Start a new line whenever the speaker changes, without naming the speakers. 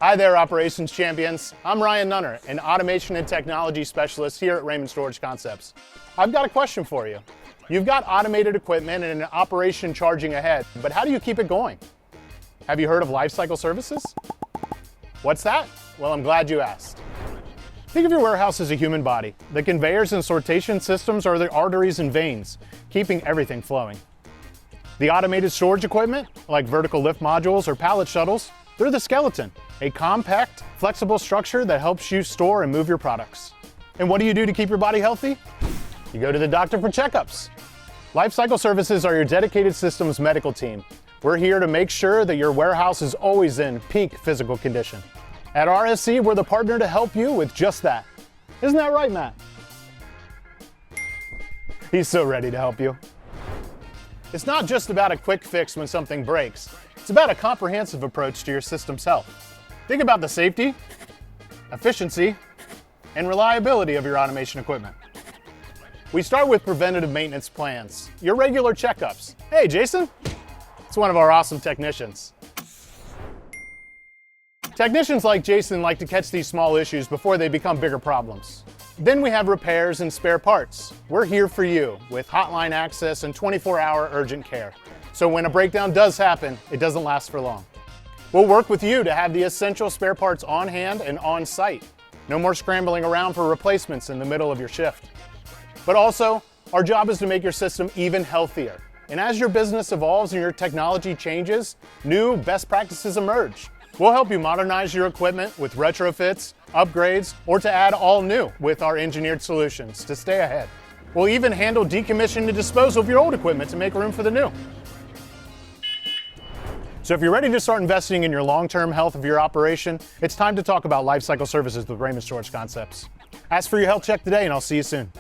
Hi there, operations champions. I'm Ryan Nunner, an automation and technology specialist here at Raymond Storage Concepts. I've got a question for you. You've got automated equipment and an operation charging ahead, but how do you keep it going? Have you heard of Lifecycle services? What's that? Well, I'm glad you asked. Think of your warehouse as a human body. The conveyors and sortation systems are the arteries and veins, keeping everything flowing. The automated storage equipment, like vertical lift modules or pallet shuttles, they're the skeleton, a compact, flexible structure that helps you store and move your products. And what do you do to keep your body healthy? You go to the doctor for checkups. Lifecycle Services are your dedicated systems medical team. We're here to make sure that your warehouse is always in peak physical condition. At RSC, we're the partner to help you with just that. Isn't that right, Matt? He's so ready to help you. It's not just about a quick fix when something breaks. It's about a comprehensive approach to your system's health. Think about the safety, efficiency, and reliability of your automation equipment. We start with preventative maintenance plans, your regular checkups. Hey, Jason, it's one of our awesome technicians. Technicians like Jason like to catch these small issues before they become bigger problems. Then we have repairs and spare parts. We're here for you with hotline access and 24-hour urgent care. So when a breakdown does happen, it doesn't last for long. We'll work with you to have the essential spare parts on hand and on site. No more scrambling around for replacements in the middle of your shift. But also, our job is to make your system even healthier. And as your business evolves and your technology changes, new best practices emerge. We'll help you modernize your equipment with retrofits, upgrades, or to add all new with our engineered solutions to stay ahead. We'll even handle decommission and disposal of your old equipment to make room for the new. So if you're ready to start investing in your long-term health of your operation, it's time to talk about Lifecycle Services with Raymond Storage Concepts. Ask for your health check today and I'll see you soon.